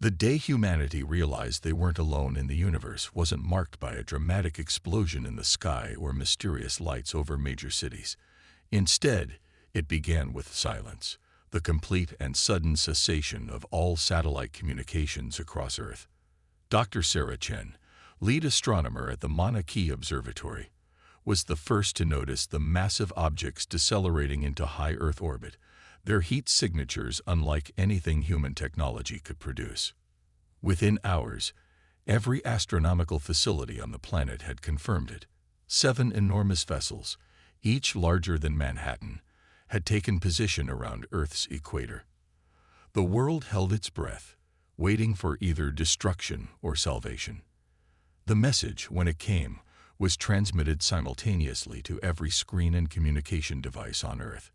The day humanity realized they weren't alone in the universe wasn't marked by a dramatic explosion in the sky or mysterious lights over major cities. Instead, it began with silence, the complete and sudden cessation of all satellite communications across Earth. Dr. Sarah Chen, lead astronomer at the Mauna Kea Observatory, was the first to notice the massive objects decelerating into high Earth orbit, their heat signatures unlike anything human technology could produce. Within hours, every astronomical facility on the planet had confirmed it. 7 enormous vessels, each larger than Manhattan, had taken position around Earth's equator. The world held its breath, waiting for either destruction or salvation. The message, when it came, was transmitted simultaneously to every screen and communication device on Earth.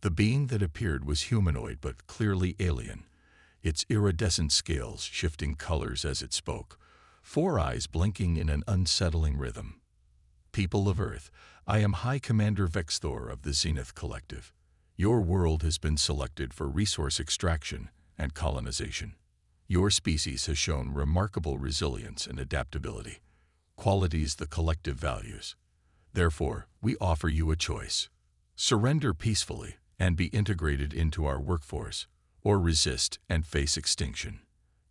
The being that appeared was humanoid but clearly alien, its iridescent scales shifting colors as it spoke, 4 eyes blinking in an unsettling rhythm. People of Earth, I am High Commander Vexthor of the Zenith Collective. Your world has been selected for resource extraction and colonization. Your species has shown remarkable resilience and adaptability, qualities the collective values. Therefore, we offer you a choice. Surrender peacefully and be integrated into our workforce, or resist and face extinction.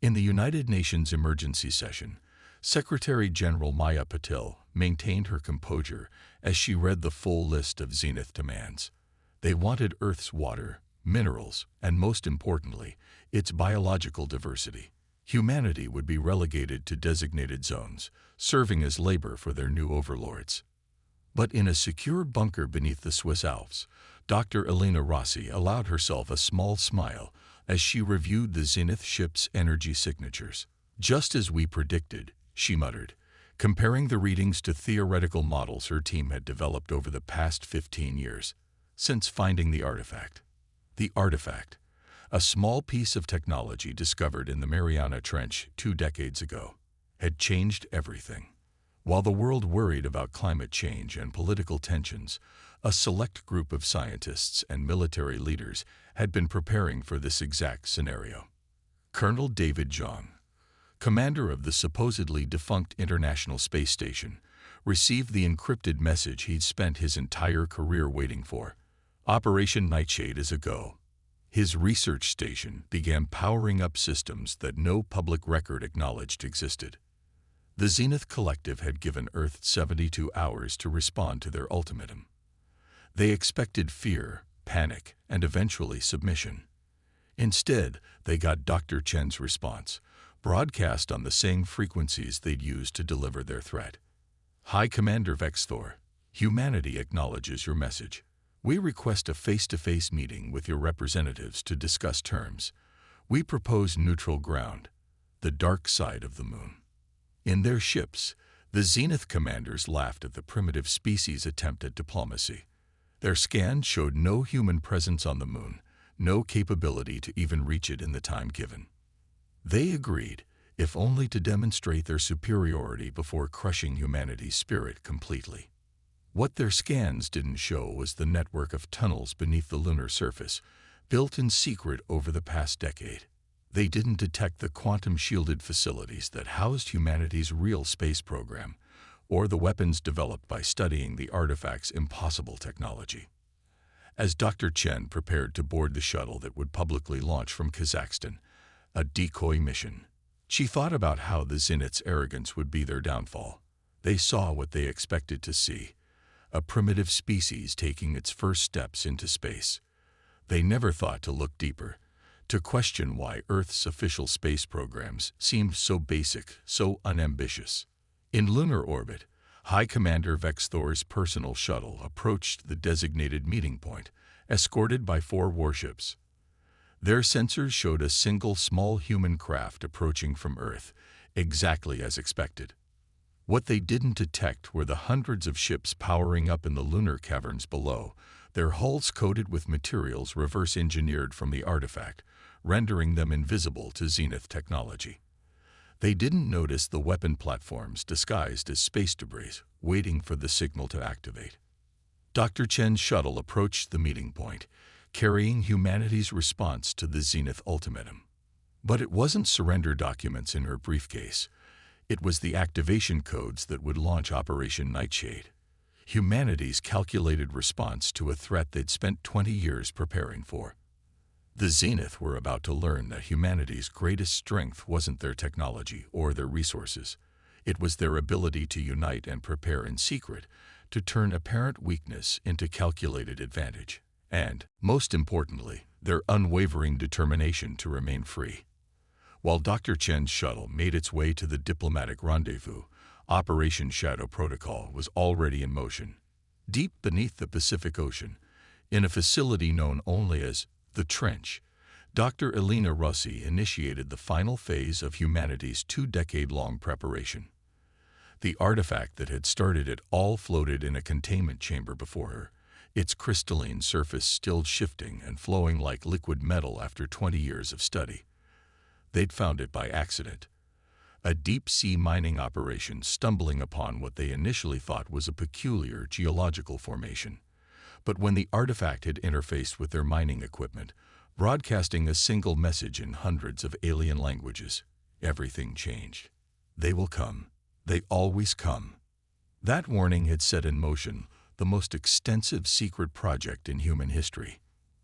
In the United Nations emergency session, Secretary General Maya Patil maintained her composure as she read the full list of Zenith demands. They wanted Earth's water, minerals, and most importantly, its biological diversity. Humanity would be relegated to designated zones, serving as labor for their new overlords. But in a secure bunker beneath the Swiss Alps, Dr. Elena Rossi allowed herself a small smile as she reviewed the Zenith ship's energy signatures. Just as we predicted, she muttered, comparing the readings to theoretical models her team had developed over the past 15 years, since finding the artifact. The artifact, a small piece of technology discovered in the Mariana Trench 2 decades ago, had changed everything. While the world worried about climate change and political tensions, a select group of scientists and military leaders had been preparing for this exact scenario. Colonel David Zhang, commander of the supposedly defunct International Space Station, received the encrypted message he'd spent his entire career waiting for. Operation Nightshade is a go. His research station began powering up systems that no public record acknowledged existed. The Zenith Collective had given Earth 72 hours to respond to their ultimatum. They expected fear, panic, and eventually submission. Instead, they got Dr. Chen's response, broadcast on the same frequencies they'd used to deliver their threat. High Commander Vexthor, humanity acknowledges your message. We request a face-to-face meeting with your representatives to discuss terms. We propose neutral ground, the dark side of the moon. In their ships, the Zenith commanders laughed at the primitive species' attempt at diplomacy. Their scans showed no human presence on the moon, no capability to even reach it in the time given. They agreed, if only to demonstrate their superiority before crushing humanity's spirit completely. What their scans didn't show was the network of tunnels beneath the lunar surface, built in secret over the past decade. They didn't detect the quantum-shielded facilities that housed humanity's real space program, or the weapons developed by studying the artifact's impossible technology. As Dr. Chen prepared to board the shuttle that would publicly launch from Kazakhstan, a decoy mission, she thought about how the Zenith's arrogance would be their downfall. They saw what they expected to see, a primitive species taking its first steps into space. They never thought to look deeper, to question why Earth's official space programs seemed so basic, so unambitious. In lunar orbit, High Commander Vexthor's personal shuttle approached the designated meeting point, escorted by 4 warships. Their sensors showed a single small human craft approaching from Earth, exactly as expected. What they didn't detect were the hundreds of ships powering up in the lunar caverns below, their hulls coated with materials reverse-engineered from the artifact, rendering them invisible to Zenith technology. They didn't notice the weapon platforms disguised as space debris, waiting for the signal to activate. Dr. Chen's shuttle approached the meeting point, carrying humanity's response to the Zenith ultimatum. But it wasn't surrender documents in her briefcase. It was the activation codes that would launch Operation Nightshade, humanity's calculated response to a threat they'd spent 20 years preparing for. The Zenith were about to learn that humanity's greatest strength wasn't their technology or their resources. It was their ability to unite and prepare in secret to turn apparent weakness into calculated advantage. And, most importantly, their unwavering determination to remain free. While Dr. Chen's shuttle made its way to the diplomatic rendezvous, Operation Shadow Protocol was already in motion. Deep beneath the Pacific Ocean, in a facility known only as the Trench, Dr. Elena Rossi initiated the final phase of humanity's 2-decade-long preparation. The artifact that had started it all floated in a containment chamber before her, its crystalline surface still shifting and flowing like liquid metal after 20 years of study. They'd found it by accident. A deep-sea mining operation stumbling upon what they initially thought was a peculiar geological formation. But when the artifact had interfaced with their mining equipment, broadcasting a single message in hundreds of alien languages, everything changed. They will come. They always come. That warning had set in motion the most extensive secret project in human history.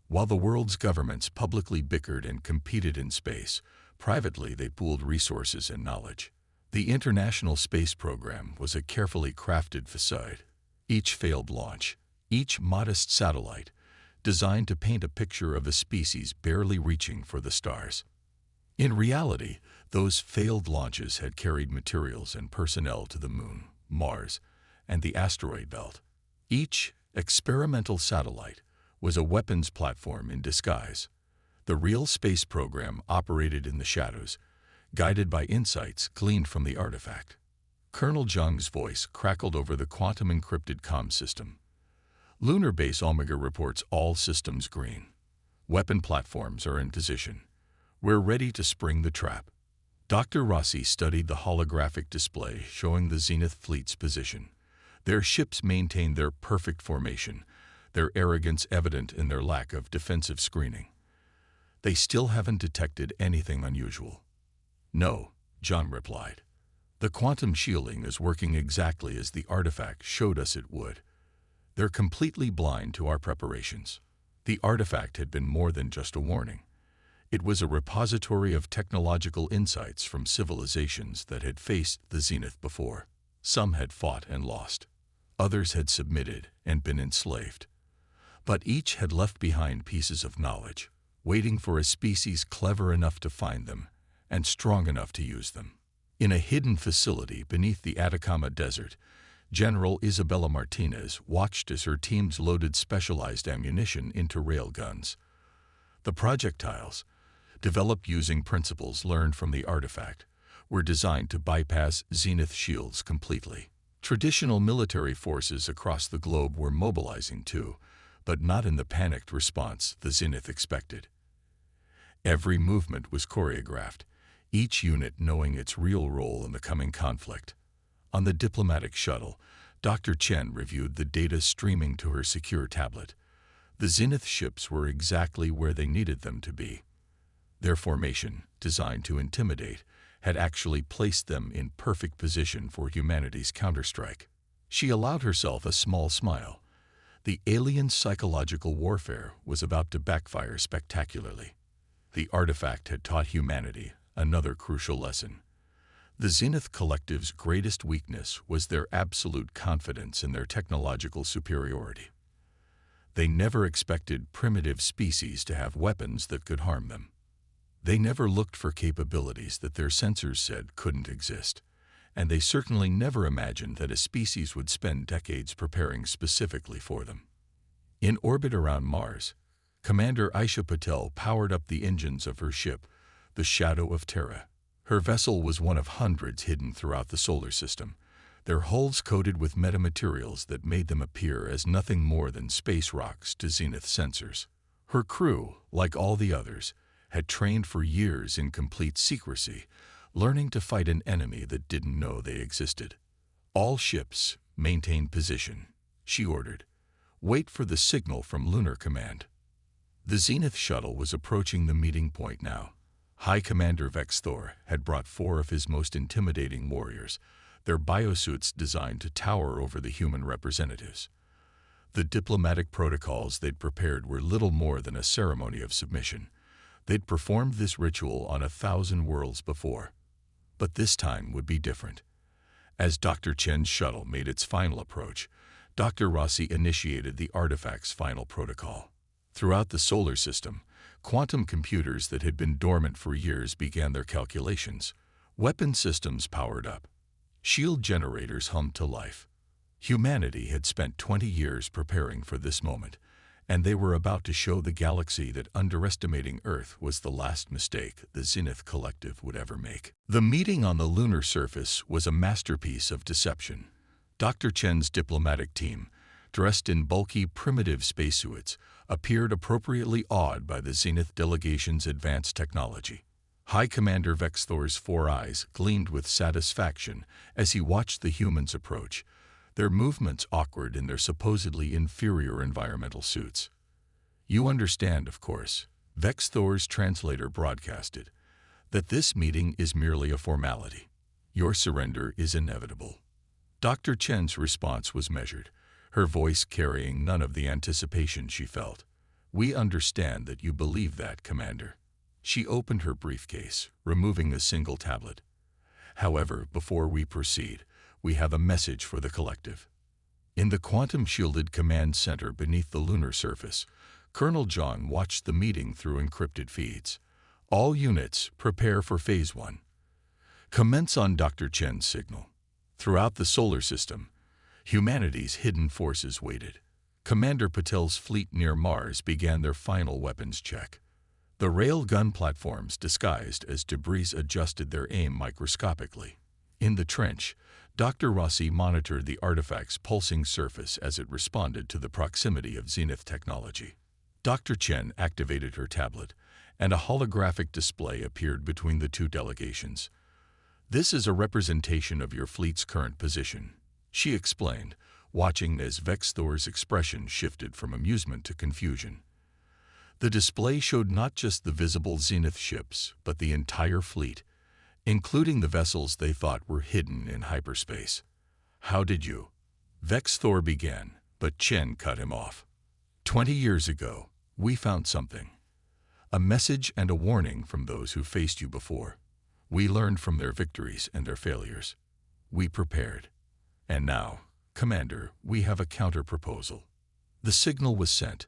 While the world's governments publicly bickered and competed in space, privately they pooled resources and knowledge. The International Space Program was a carefully crafted facade. Each failed launch, each modest satellite, designed to paint a picture of a species barely reaching for the stars. In reality, those failed launches had carried materials and personnel to the Moon, Mars, and the asteroid belt. Each experimental satellite was a weapons platform in disguise. The real space program operated in the shadows, guided by insights gleaned from the artifact. Colonel Zhang's voice crackled over the quantum-encrypted comm system. Lunar Base Omega reports all systems green. Weapon platforms are in position. We're ready to spring the trap. Dr. Rossi studied the holographic display showing the Zenith fleet's position. Their ships maintained their perfect formation, their arrogance evident in their lack of defensive screening. They still haven't detected anything unusual. No, John replied. The quantum shielding is working exactly as the artifact showed us it would. They're completely blind to our preparations. The artifact had been more than just a warning. It was a repository of technological insights from civilizations that had faced the Zenith before. Some had fought and lost. Others had submitted and been enslaved. But each had left behind pieces of knowledge, waiting for a species clever enough to find them and strong enough to use them. In a hidden facility beneath the Atacama Desert, General Isabella Martinez watched as her teams loaded specialized ammunition into railguns. The projectiles, developed using principles learned from the artifact, were designed to bypass Zenith shields completely. Traditional military forces across the globe were mobilizing too, but not in the panicked response the Zenith expected. Every movement was choreographed, each unit knowing its real role in the coming conflict. On the diplomatic shuttle, Dr. Chen reviewed the data streaming to her secure tablet. The Zenith ships were exactly where they needed them to be. Their formation, designed to intimidate, had actually placed them in perfect position for humanity's counterstrike. She allowed herself a small smile. The alien psychological warfare was about to backfire spectacularly. The artifact had taught humanity another crucial lesson. The Zenith Collective's greatest weakness was their absolute confidence in their technological superiority. They never expected primitive species to have weapons that could harm them. They never looked for capabilities that their sensors said couldn't exist, and they certainly never imagined that a species would spend decades preparing specifically for them. In orbit around Mars, Commander Aisha Patel powered up the engines of her ship, the Shadow of Terra. Her vessel was one of hundreds hidden throughout the solar system, their hulls coated with metamaterials that made them appear as nothing more than space rocks to Zenith sensors. Her crew, like all the others, had trained for years in complete secrecy, learning to fight an enemy that didn't know they existed. All ships maintain position, she ordered. Wait for the signal from Lunar Command. The Zenith shuttle was approaching the meeting point now. High Commander Vex Thor had brought 4 of his most intimidating warriors, their biosuits designed to tower over the human representatives. The diplomatic protocols they'd prepared were little more than a ceremony of submission. They'd performed this ritual on 1,000 worlds before. But this time would be different. As Dr. Chen's shuttle made its final approach, Dr. Rossi initiated the artifact's final protocol. Throughout the solar system, quantum computers that had been dormant for years began their calculations. Weapon systems powered up. Shield generators hummed to life. Humanity had spent 20 years preparing for this moment, and they were about to show the galaxy that underestimating Earth was the last mistake the Zenith Collective would ever make. The meeting on the lunar surface was a masterpiece of deception. Dr. Chen's diplomatic team, dressed in bulky, primitive spacesuits, appeared appropriately awed by the Zenith delegation's advanced technology. High Commander Vex Thor's 4 eyes gleamed with satisfaction as he watched the humans approach, their movements awkward in their supposedly inferior environmental suits. "You understand, of course," Vex Thor's translator broadcasted, "that this meeting is merely a formality. Your surrender is inevitable." Dr. Chen's response was measured, her voice carrying none of the anticipation she felt. "We understand that you believe that, Commander." She opened her briefcase, removing a single tablet. "However, before we proceed, we have a message for the collective." In the quantum-shielded command center beneath the lunar surface, Colonel John watched the meeting through encrypted feeds. "All units, prepare for Phase 1. Commence on Dr. Chen's signal." Throughout the solar system, humanity's hidden forces waited. Commander Patel's fleet near Mars began their final weapons check. The rail-gun platforms disguised as debris adjusted their aim microscopically. In the trench, Dr. Rossi monitored the artifact's pulsing surface as it responded to the proximity of Zenith technology. Dr. Chen activated her tablet, and a holographic display appeared between the 2 delegations. "This is a representation of your fleet's current position," she explained, watching as Vex Thor's expression shifted from amusement to confusion. The display showed not just the visible Zenith ships, but the entire fleet, including the vessels they thought were hidden in hyperspace. "How did you?" Vex Thor began, but Chen cut him off. 20 years ago, we found something. A message and a warning from those who faced you before. We learned from their victories and their failures. We prepared. And now, Commander, we have a counter-proposal." The signal was sent.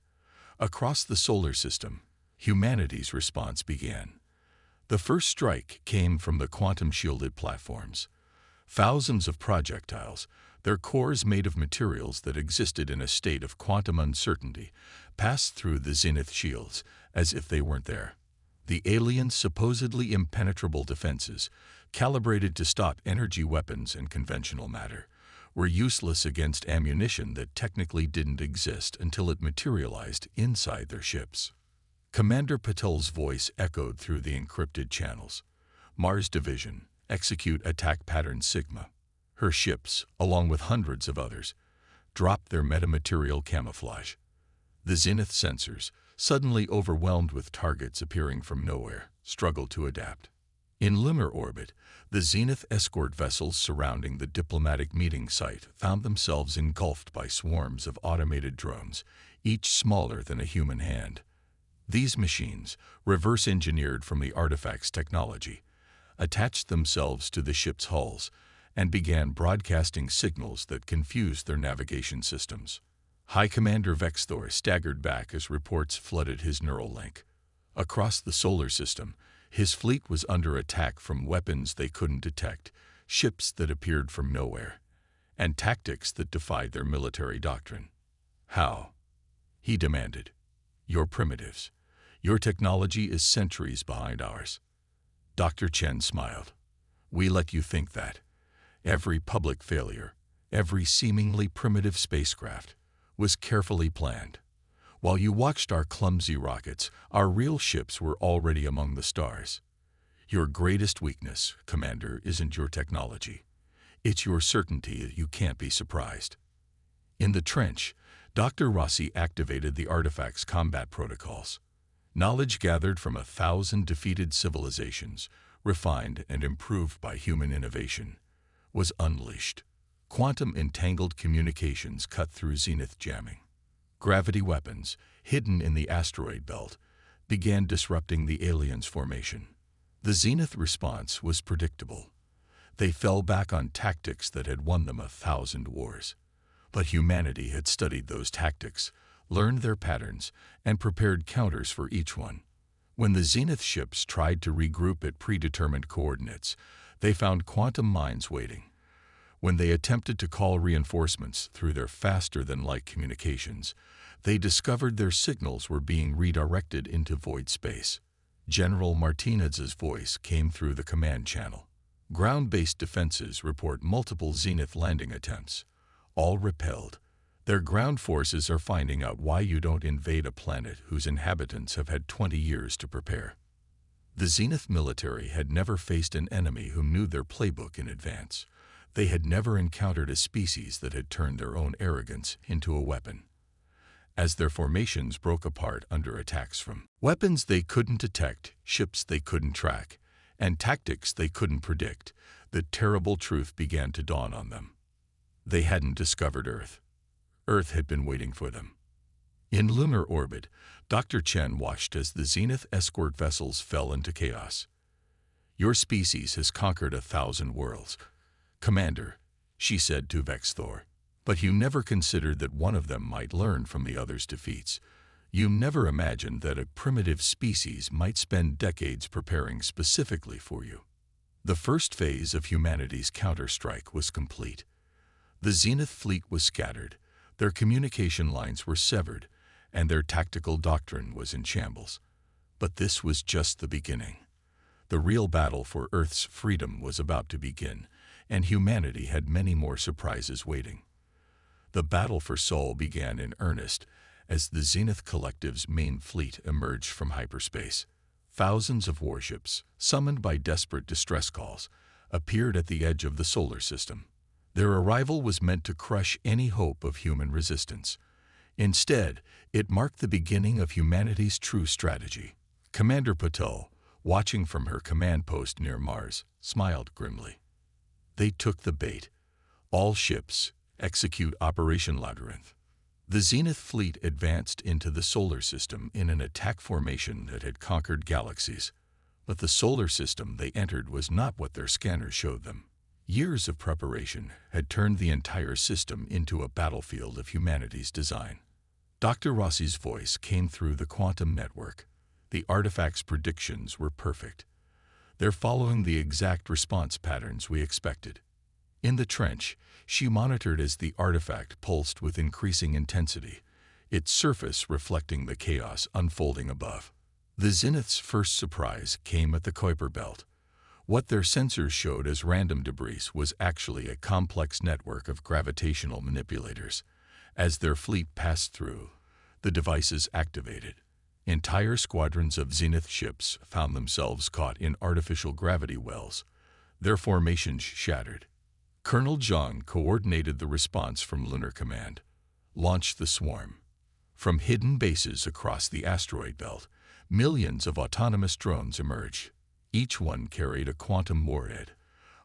Across the solar system, humanity's response began. The first strike came from the quantum-shielded platforms. Thousands of projectiles, their cores made of materials that existed in a state of quantum uncertainty, passed through the Zenith shields as if they weren't there. The aliens' supposedly impenetrable defenses, calibrated to stop energy weapons and conventional matter, were useless against ammunition that technically didn't exist until it materialized inside their ships. Commander Patel's voice echoed through the encrypted channels. "Mars Division, execute attack pattern Sigma." Her ships, along with hundreds of others, dropped their metamaterial camouflage. The Zenith sensors, suddenly overwhelmed with targets appearing from nowhere, struggled to adapt. In lunar orbit, the Zenith escort vessels surrounding the diplomatic meeting site found themselves engulfed by swarms of automated drones, each smaller than a human hand. These machines, reverse-engineered from the artifact's technology, attached themselves to the ship's hulls and began broadcasting signals that confused their navigation systems. High Commander Vex Thor staggered back as reports flooded his neural link. Across the solar system, his fleet was under attack from weapons they couldn't detect, ships that appeared from nowhere, and tactics that defied their military doctrine. "How?" he demanded. "You're primitives. Your technology is centuries behind ours." Dr. Chen smiled. "We let you think that. Every public failure, every seemingly primitive spacecraft, was carefully planned. While you watched our clumsy rockets, our real ships were already among the stars. Your greatest weakness, Commander, isn't your technology. It's your certainty that you can't be surprised." In the trench, Dr. Rossi activated the artifact's combat protocols. Knowledge gathered from 1,000 defeated civilizations, refined and improved by human innovation, was unleashed. Quantum entangled communications cut through zenith jamming. Gravity weapons, hidden in the asteroid belt, began disrupting the aliens' formation. The zenith response was predictable. They fell back on tactics that had won them 1,000 wars. But humanity had studied those tactics, learned their patterns, and prepared counters for each one. When the zenith ships tried to regroup at predetermined coordinates, they found quantum mines waiting. When they attempted to call reinforcements through their faster-than-light communications, they discovered their signals were being redirected into void space. General Martinez's voice came through the command channel. Ground-based defenses report multiple zenith landing attempts, all repelled. Their ground forces are finding out why you don't invade a planet whose inhabitants have had 20 years to prepare. The zenith military had never faced an enemy who knew their playbook in advance. They had never encountered a species that had turned their own arrogance into a weapon. As their formations broke apart under attacks from weapons they couldn't detect, ships they couldn't track, and tactics they couldn't predict, the terrible truth began to dawn on them. They hadn't discovered Earth. Earth had been waiting for them. In lunar orbit, Dr. Chen watched as the zenith escort vessels fell into chaos. "Your species has conquered 1,000 worlds, Commander," she said to Vex Thor. "But you never considered that one of them might learn from the other's defeats. You never imagined that a primitive species might spend decades preparing specifically for you." The first phase of humanity's counterstrike was complete. The zenith fleet was scattered, their communication lines were severed, and their tactical doctrine was in shambles. But this was just the beginning. The real battle for Earth's freedom was about to begin, and humanity had many more surprises waiting. The battle for Sol began in earnest as the Zenith Collective's main fleet emerged from hyperspace. Thousands of warships, summoned by desperate distress calls, appeared at the edge of the solar system. Their arrival was meant to crush any hope of human resistance. Instead, it marked the beginning of humanity's true strategy. Commander Patel, watching from her command post near Mars, smiled grimly. They took the bait. All ships, execute Operation Labyrinth. The Zenith fleet advanced into the solar system in an attack formation that had conquered galaxies. But the solar system they entered was not what their scanners showed them. Years of preparation had turned the entire system into a battlefield of humanity's design. Dr. Rossi's voice came through the quantum network. The artifact's predictions were perfect. They're following the exact response patterns we expected. In the trench, she monitored as the artifact pulsed with increasing intensity, its surface reflecting the chaos unfolding above. The Zenith's first surprise came at the Kuiper Belt. What their sensors showed as random debris was actually a complex network of gravitational manipulators. As their fleet passed through, the devices activated. Entire squadrons of Zenith ships found themselves caught in artificial gravity wells, their formations shattered. Colonel Zhang coordinated the response from Lunar Command, launched the swarm. From hidden bases across the asteroid belt, millions of autonomous drones emerged. Each one carried a quantum warhead,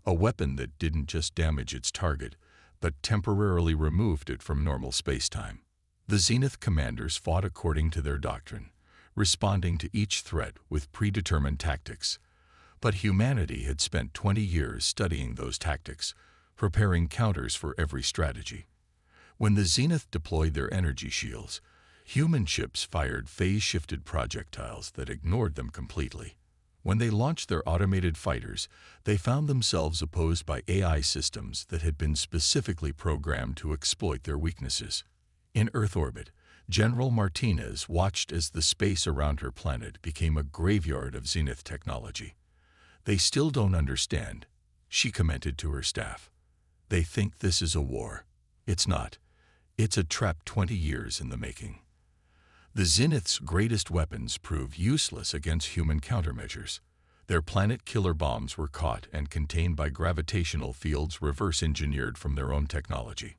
a weapon that didn't just damage its target, but temporarily removed it from normal spacetime. The Zenith commanders fought according to their doctrine, responding to each threat with predetermined tactics. But humanity had spent 20 years studying those tactics, preparing counters for every strategy. When the Zenith deployed their energy shields, human ships fired phase-shifted projectiles that ignored them completely. When they launched their automated fighters, they found themselves opposed by AI systems that had been specifically programmed to exploit their weaknesses. In Earth orbit, General Martinez watched as the space around her planet became a graveyard of Zenith technology. "They still don't understand," she commented to her staff. "They think this is a war. It's not. It's a trap 20 years in the making." The Zenith's greatest weapons proved useless against human countermeasures. Their planet killer bombs were caught and contained by gravitational fields reverse-engineered from their own technology.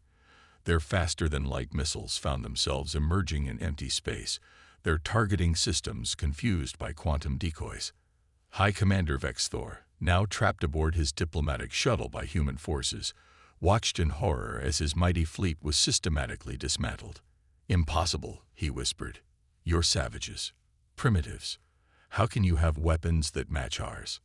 Their faster-than-light missiles found themselves emerging in empty space, their targeting systems confused by quantum decoys. High Commander Vexthor, now trapped aboard his diplomatic shuttle by human forces, watched in horror as his mighty fleet was systematically dismantled. "Impossible," he whispered. "You're savages. Primitives. How can you have weapons that match ours?"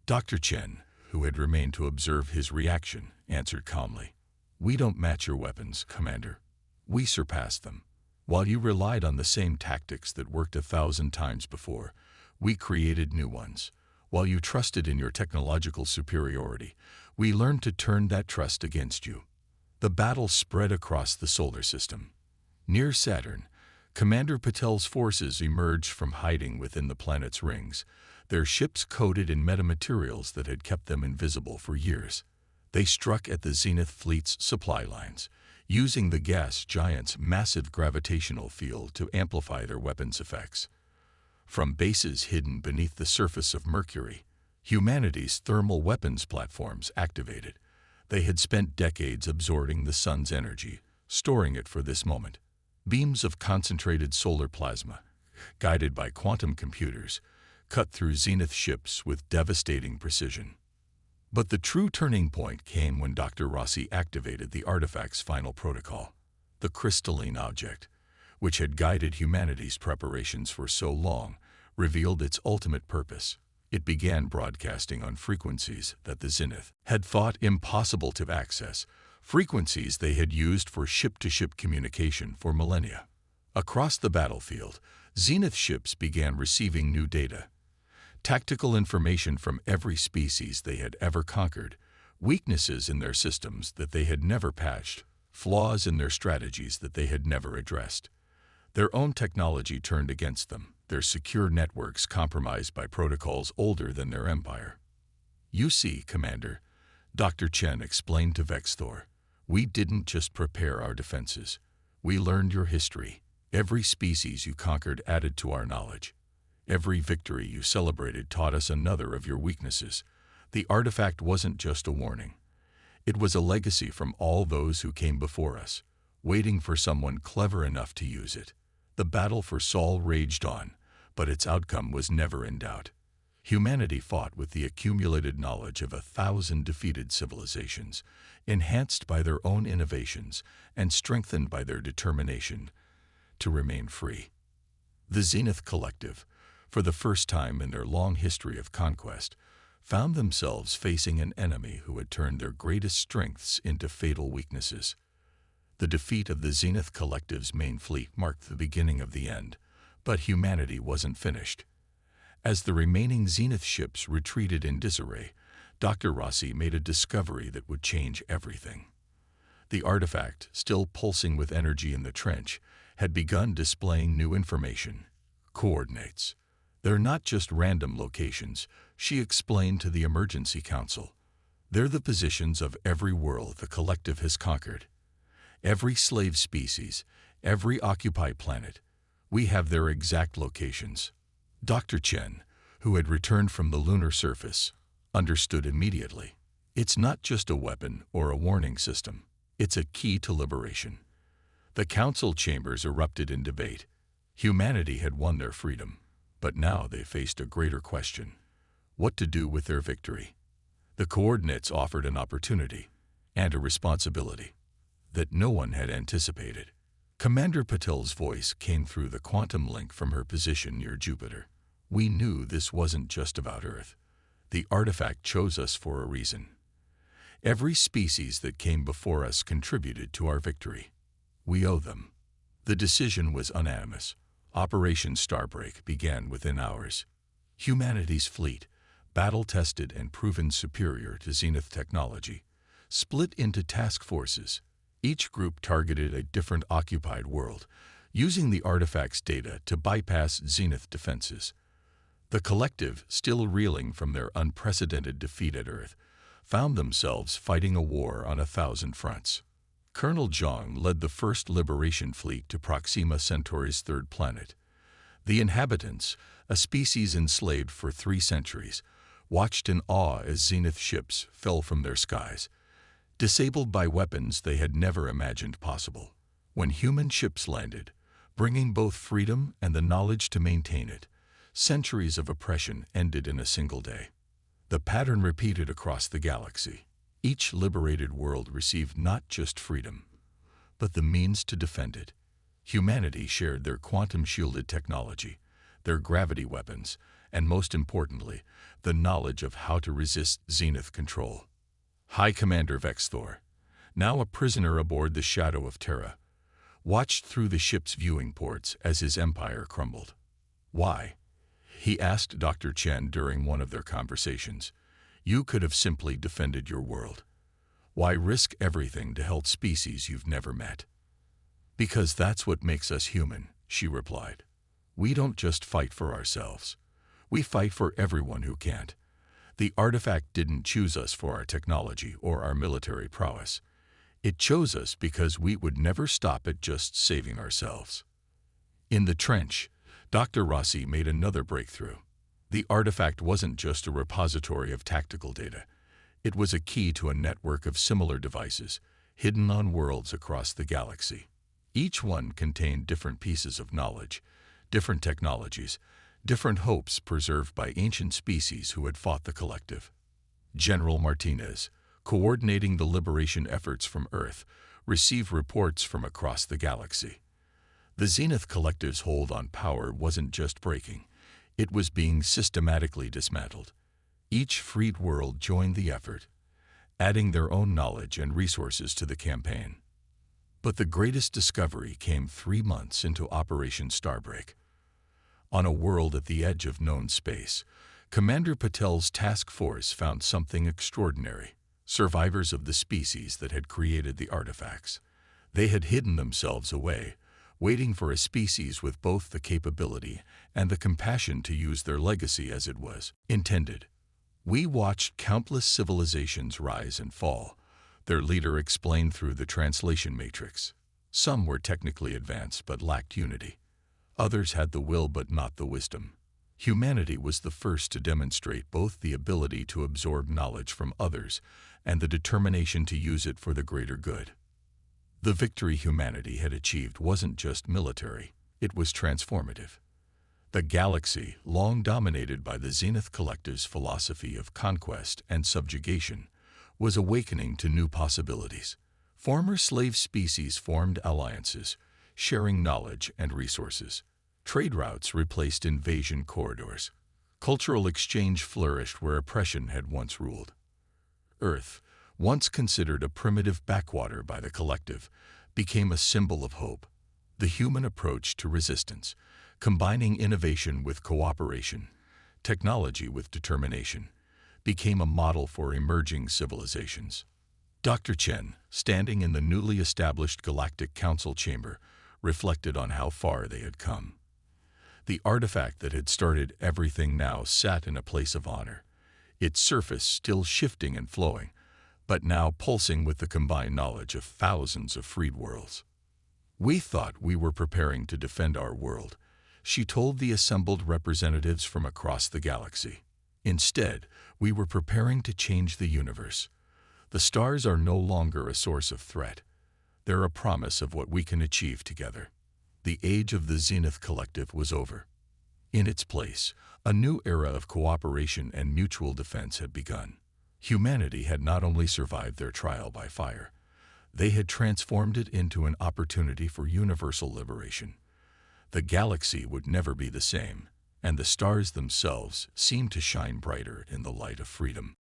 Dr. Chen, who had remained to observe his reaction, answered calmly. "We don't match your weapons, Commander. We surpass them. While you relied on the same tactics that worked 1,000 times before, we created new ones. While you trusted in your technological superiority, we learned to turn that trust against you." The battle spread across the solar system. Near Saturn, Commander Patel's forces emerged from hiding within the planet's rings, their ships coated in metamaterials that had kept them invisible for years. They struck at the Zenith fleet's supply lines, using the gas giant's massive gravitational field to amplify their weapons' effects. From bases hidden beneath the surface of Mercury, humanity's thermal weapons platforms activated. They had spent decades absorbing the sun's energy, storing it for this moment. Beams of concentrated solar plasma, guided by quantum computers, cut through Zenith ships with devastating precision. But the true turning point came when Dr. Rossi activated the artifact's final protocol. The crystalline object, which had guided humanity's preparations for so long, revealed its ultimate purpose. It began broadcasting on frequencies that the Zenith had thought impossible to access, frequencies they had used for ship-to-ship communication for millennia. Across the battlefield, Zenith ships began receiving new data. Tactical information from every species they had ever conquered, weaknesses in their systems that they had never patched, flaws in their strategies that they had never addressed. Their own technology turned against them, their secure networks compromised by protocols older than their empire. "You see, Commander," Dr. Chen explained to Vexthor, "we didn't just prepare our defenses. We learned your history. Every species you conquered added to our knowledge. Every victory you celebrated taught us another of your weaknesses. The artifact wasn't just a warning. It was a legacy from all those who came before us, waiting for someone clever enough to use it." The battle for Sol raged on, but its outcome was never in doubt. Humanity fought with the accumulated knowledge of 1,000 defeated civilizations, enhanced by their own innovations and strengthened by their determination to remain free. The Zenith Collective, for the first time in their long history of conquest, found themselves facing an enemy who had turned their greatest strengths into fatal weaknesses. The defeat of the Zenith Collective's main fleet marked the beginning of the end, but humanity wasn't finished. As the remaining Zenith ships retreated in disarray, Dr. Rossi made a discovery that would change everything. The artifact, still pulsing with energy in the trench, had begun displaying new information. Coordinates. They're not just random locations, she explained to the Emergency Council. They're the positions of every world the collective has conquered. Every slave species, every occupied planet, we have their exact locations. Dr. Chen, who had returned from the lunar surface, understood immediately. It's not just a weapon or a warning system. It's a key to liberation. The council chambers erupted in debate. Humanity had won their freedom, but now they faced a greater question: what to do with their victory. The coordinates offered an opportunity and a responsibility that no one had anticipated. Commander Patel's voice came through the quantum link from her position near Jupiter. "We knew this wasn't just about Earth. The artifact chose us for a reason. Every species that came before us contributed to our victory. We owe them." The decision was unanimous. Operation Starbreak began within hours. Humanity's fleet, battle-tested and proven superior to Zenith technology, split into task forces. Each group targeted a different occupied world, using the artifact's data to bypass Zenith defenses. The collective, still reeling from their unprecedented defeat at Earth, found themselves fighting a war on 1,000 fronts. Colonel Zhang led the first liberation fleet to Proxima Centauri's third planet. The inhabitants, a species enslaved for 3 centuries, watched in awe as Zenith ships fell from their skies, disabled by weapons they had never imagined possible. When human ships landed, bringing both freedom and the knowledge to maintain it. Centuries of oppression ended in a single day. The pattern repeated across the galaxy. Each liberated world received not just freedom, but the means to defend it. Humanity shared their quantum-shielded technology, their gravity weapons, and most importantly, the knowledge of how to resist Zenith control. High Commander Vexthor, now a prisoner aboard the Shadow of Terra, watched through the ship's viewing ports as his empire crumbled. Why? He asked Dr. Chen during one of their conversations. You could have simply defended your world. Why risk everything to help species you've never met? Because that's what makes us human, she replied. We don't just fight for ourselves. We fight for everyone who can't. The artifact didn't choose us for our technology or our military prowess. It chose us because we would never stop at just saving ourselves. In the trench, Dr. Rossi made another breakthrough. The artifact wasn't just a repository of tactical data. It was a key to a network of similar devices, hidden on worlds across the galaxy. Each one contained different pieces of knowledge, different technologies, different hopes preserved by ancient species who had fought the collective. General Martinez, coordinating the liberation efforts from Earth, received reports from across the galaxy. The Zenith Collective's hold on power wasn't just breaking, it was being systematically dismantled. Each freed world joined the effort, adding their own knowledge and resources to the campaign. But the greatest discovery came 3 months into Operation Starbreak. On a world at the edge of known space, Commander Patel's task force found something extraordinary. Survivors of the species that had created the artifacts. They had hidden themselves away, waiting for a species with both the capability and the compassion to use their legacy as it was intended. We watched countless civilizations rise and fall, their leader explained through the translation matrix. Some were technically advanced but lacked unity. Others had the will but not the wisdom. Humanity was the first to demonstrate both the ability to absorb knowledge from others and the determination to use it for the greater good. The victory humanity had achieved wasn't just military, it was transformative. The galaxy, long dominated by the Zenith Collective's philosophy of conquest and subjugation, was awakening to new possibilities. Former slave species formed alliances, sharing knowledge and resources. Trade routes replaced invasion corridors. Cultural exchange flourished where oppression had once ruled. Earth, once considered a primitive backwater by the collective, became a symbol of hope. The human approach to resistance, combining innovation with cooperation, technology with determination, became a model for emerging civilizations. Dr. Chen, standing in the newly established Galactic Council chamber, reflected on how far they had come. The artifact that had started everything now sat in a place of honor, its surface still shifting and flowing, but now pulsing with the combined knowledge of thousands of freed worlds. We thought we were preparing to defend our world, she told the assembled representatives from across the galaxy. Instead, we were preparing to change the universe. The stars are no longer a source of threat. They're a promise of what we can achieve together. The age of the Zenith Collective was over. In its place, a new era of cooperation and mutual defense had begun. Humanity had not only survived their trial by fire, they had transformed it into an opportunity for universal liberation. The galaxy would never be the same, and the stars themselves seemed to shine brighter in the light of freedom.